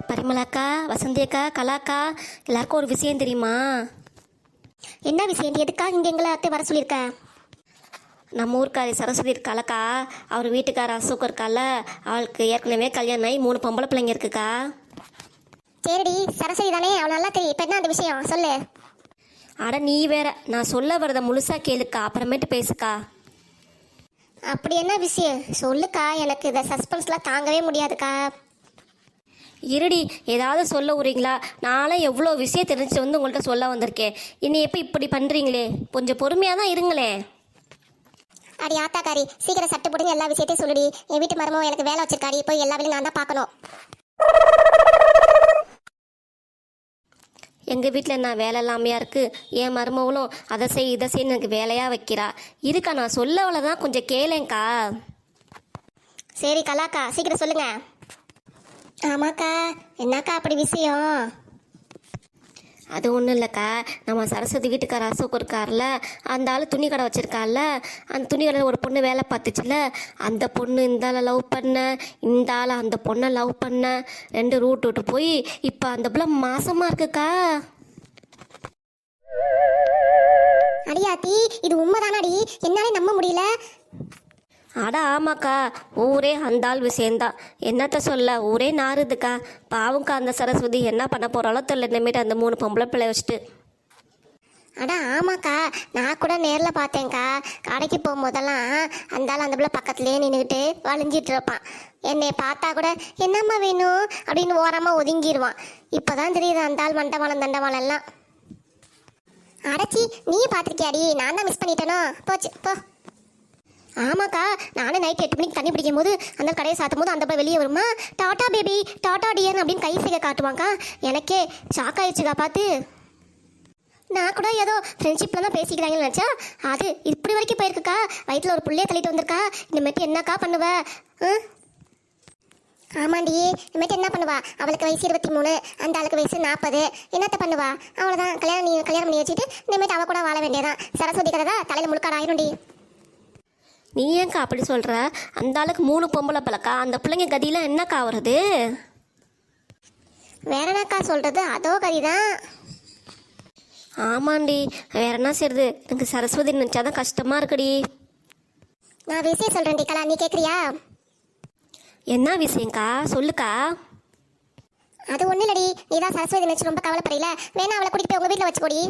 பரிமளாக்கா, வசந்தி அக்கா, கலாக்கா, எல்லாருக்கும் ஒரு விஷயம் தெரியுமா? என்ன விஷயம்? எதுக்காக இங்கே எங்களை வர சொல்லியிருக்க? நம்ம ஊருக்காரி சரஸ்வதி இருக்காளக்கா, அவர் வீட்டுக்கார அசோக் இருக்கால, அவளுக்கு ஏற்கனவே கல்யாணம் ஆகி 3 பொம்பளை பிள்ளைங்க இருக்குக்கா. சரிடி, சரஸ்வதி தானே, அவள் நல்லா தெரியும். இப்போ என்ன அந்த விஷயம் சொல்லு. அட நீ வேற, நான் சொல்ல வரத முழுசா கேளுக்கா, அப்புறமேட்டு பேசுக்கா. அப்படி என்ன விஷயம் சொல்லுக்கா, எனக்கு இதை சஸ்பென்ஸ்லாம் தாங்கவே முடியாதுக்கா. இருடி, ஏதாவது சொல்ல விடுறீங்களா? நானும் எவ்வளோ விஷயம் தெரிஞ்சு வந்து உங்கள்கிட்ட சொல்ல வந்திருக்கேன். இனி எப்போ இப்படி பண்ணுறீங்களே, கொஞ்சம் பொறுமையாக தான் இருங்களேன். அடி ஆத்தாக்காரி, சீக்கிரம் சட்டு போடுங்க, எல்லா விஷயத்தையும் சொல்லுடி. என் வீட்டு மருமோ எனக்கு வேலை வச்சிருக்காடி, போய் எல்லா வேலையும் நான் தான் பார்க்கணும். எங்கள் வீட்டில் நான் வேலை இல்லாமையா இருக்குது, என் மருமவளும் அதை செய் இதை செய்ய எனக்கு வேலையாக வைக்கிறா. இருக்கா, நான் சொல்லவளை தான், கொஞ்சம் கேளேங்க்கா. சரி கலாக்கா, சீக்கிரம் சொல்லுங்க. ஆமாக்கா, என்னக்கா அப்படி விஷயம்? அது ஒன்றும் இல்லைக்கா, நம்ம சரஸ்வதி வீட்டுக்கார அசோக் இருக்கார்ல, அந்த ஆள் துணி கடை வச்சுருக்கார்ல, அந்த துணி கடையில் ஒரு பொண்ணு வேலை பார்த்துச்சுல, அந்த பொண்ணு இந்த ஆளை லவ் பண்ண, இந்த ஆளை அந்த பொண்ணை லவ் பண்ண, 2 ரூட் விட்டு போய் இப்போ அந்த பிள்ளை மாசமாக இருக்குக்கா. அடியாத்தி, இது உண்மைதானாடி? என்னாலே நம்ப முடியல. அட ஆமாக்கா, ஊரே அந்த ஆள் விஷயந்தான். என்னத்த சொல்ல, ஊரே நாறுதுக்கா. பாவம்க்கா, அந்த சரஸ்வதி என்ன பண்ண போகிறாலோ தெரியல, இனிமேட்டு அந்த 3 பொம்பளை பிள்ளை வச்சுட்டு. அட ஆமாக்கா, நான் கூட நேரில் பார்த்தேன்க்கா. கடைக்கு போகும்போதெல்லாம் அந்த ஆள் அந்த பிள்ளை பக்கத்துலேயே நின்றுக்கிட்டு வலிஞ்சிட்டு இருப்பான். என்னை பார்த்தா கூட என்னம்மா வேணும் அப்படின்னு ஓரமாக ஒதுங்கிடுவான். இப்போ தான் தெரியுது அந்த ஆள் மண்டவாளம் தண்டவாளம் எல்லாம். அடைச்சி, நீ பார்த்துருக்கியாடி? நான் தான் மிஸ் பண்ணிட்டேனோ? போச்சு போ. ஆமாக்கா, நானும் நைட் 8 மணிக்கு தண்ணி பிடிக்கும் போது அந்த கடையை சாத்தும் போது அந்த பிள்ளை வெளியே வருமா, டாட்டா பேபி, டாட்டா டியர் அப்படின்னு கை செய்ய காட்டுவாங்க்கா. எனக்கே ஷாக் ஆயிடுச்சுக்கா பார்த்து. நான் கூட ஏதோ ஃப்ரெண்ட்ஷிப்பில் தான் பேசிக்கிறாங்கன்னு நினச்சா, அது இப்படி வரைக்கும் போயிருக்குக்கா. வயிற்றில் ஒரு புள்ளைய தள்ளிட்டு வந்திருக்கா. இனிமேட்டு என்னக்கா பண்ணுவ? ஆமாண்டி, இனிமேட்டு என்ன பண்ணுவா? அவளுக்கு வயசு 23, அந்த ஆளுக்கு வயசு 40. என்னத்த பண்ணுவா? அவ்வளோதான், கல்யாணம் பண்ணி வச்சுட்டு இனிமேட்டு அவள் கூட வாழ வேண்டியதான். சரஸ்வதி கதை தான் தலையில் முழுக்காடு ஆயிரும்டி. நீ ஏங்க்கா அப்படி சொல்கிற? அந்த ஆளுக்கு 3 பொம்பளை பிள்ளைக்கா, அந்த பிள்ளைங்க கதியெலாம் என்னக்கா வருது? வேற என்னக்கா சொல்கிறது, அதோ கதி தான். ஆமாண்டி, வேற என்ன செய்யுது? எனக்கு சரஸ்வதி நினச்சாதான் கஷ்டமாக இருக்குடி. நான் விஷயம் சொல்கிறேன்டி கலா, நீ கேட்குறியா? என்ன விஷயங்க்கா, சொல்லுக்கா. அது ஒன்றும் இல்லடி, நீ தான் சரஸ்வதி நினச்சி ரொம்ப கவலைப்படையில, வேணா அவளை கூட்டிகிட்டு போய் உங்கள் வீட்டில் வச்சுக்கோடி.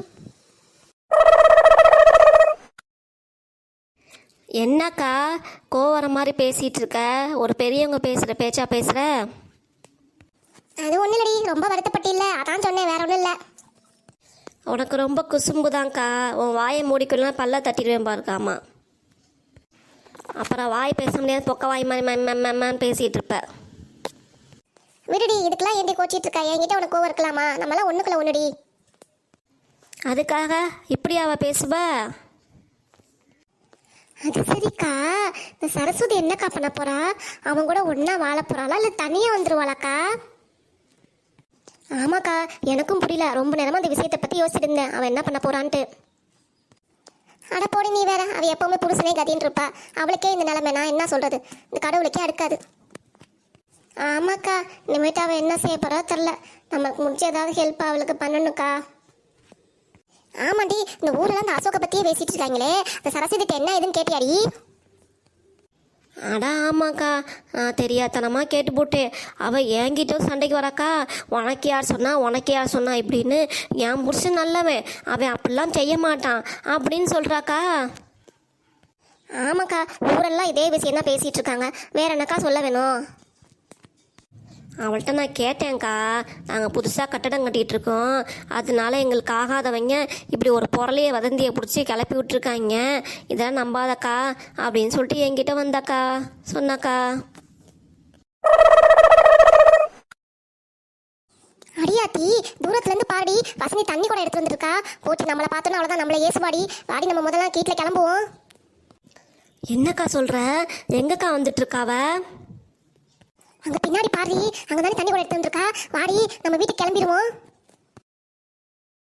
என்னக்கா கோவர மாதிரி பேசிகிட்டு இருக்க? ஒரு பெரியவங்க பேசுகிற பேச்சா பேசுகிற? அது ஒன்றும் இல்லடி, ரொம்ப வருத்தப்பட்டில்ல, அதான் சொன்னேன், வேற ஒன்றும் இல்லை. உனக்கு ரொம்ப குசும்புதான்க்கா. உன் வாயை மூடிக்கலாம், பல்ல தட்டிடுவேன் பாருக்காமா. அப்புறம் வாய் பேச முடியாது, பொக்க வாய் மாதிரி பேசிகிட்டு இருப்ப. விடுடி, இதுக்கெல்லாம் ஏண்டி கோச்சிட்டு இருக்கா? என்கிட்ட உனக்கு கோவம் இருக்கலாமா? நம்மளாம் ஒன்றுக்குள்ள ஒன்றுடி. அதுக்காக இப்படி அவ பேசுவ? அது சரிக்கா, இந்த சரஸ்வதி என்னக்கா பண்ண போறா? அவன் கூட ஒன்றா வாழ போறாளா இல்லை தனியாக வந்துடுவாளாக்கா? ஆமாக்கா, எனக்கும் புரியல. ரொம்ப நேரமாக அந்த விஷயத்தை பற்றி யோசிச்சுட்டு இருந்தேன், அவன் என்ன பண்ண போறான்ட்டு. அட போடி நீ வேற, அவள் எப்பவுமே புருஷனே கதின்னு இருப்பா. அவளுக்கே இந்த நிலைமை, நான் என்ன சொல்றது? இந்த கடவுளுக்கே அடுக்காது. ஆமாக்கா, இனிமேட்டு அவள் என்ன செய்ய போறா தெரில. நமக்கு முடிஞ்ச ஏதாவது ஹெல்ப் அவளுக்கு பண்ணணுக்கா. ஆமாண்டி, இந்த ஊரெல்லாம் அந்த அசோகை பற்றியே பேசிட்டு இருக்காங்களே, இந்த சரஸ்வதிட்ட என்ன ஏதுன்னு கேட்டியாடி? அடா ஆமாக்கா, நான் தெரியாதனமாக கேட்டு போட்டேன். அவள் என்கிட்ட சண்டைக்கு வராக்கா, உனக்கு யார் சொன்னா இப்படின்னு. என் புருஷன் நல்லவன், அவன் அப்படிலாம் செய்ய மாட்டான் அப்படின்னு சொல்கிறாக்கா. ஆமாக்கா, ஊரெல்லாம் இதே விஷயம் தான் பேசிகிட்டு இருக்காங்க, வேற என்னக்கா சொல்ல வேணும்? அவள்கிட்ட நான் கேட்டேன்க்கா, நாங்கள் புதுசாக கட்டடம் கட்டிகிட்டு இருக்கோம், அதனால எங்களுக்கு ஆகாதவங்க இப்படி ஒரு பொருளையை வதந்தியை பிடிச்சி கிளப்பி விட்டுருக்காங்க, இதெல்லாம் நம்பாதக்கா அப்படின்னு சொல்லிட்டு என்கிட்ட வந்தாக்கா, சொன்னாக்கா. அடியாத்தி, தூரத்துலேருந்து பாடி வசனி தண்ணி கூட எடுத்து வந்துருக்கா. போச்சு, நம்மளை பார்த்தோன்னா அவ்வளோதான், நம்மளை ஏசுவாடி. வாடி, நம்ம முதல்ல வீட்டில் கிளம்புவோம். என்னக்கா சொல்கிற? எங்கக்கா வந்துட்டுருக்காவ? அங்கே பின்னாடி பாடி, அங்கே தானே தண்ணி கூட எடுத்து வந்துருக்கா. வாடி, நம்ம வீட்டுக்கு கிளம்பிடுவோம்.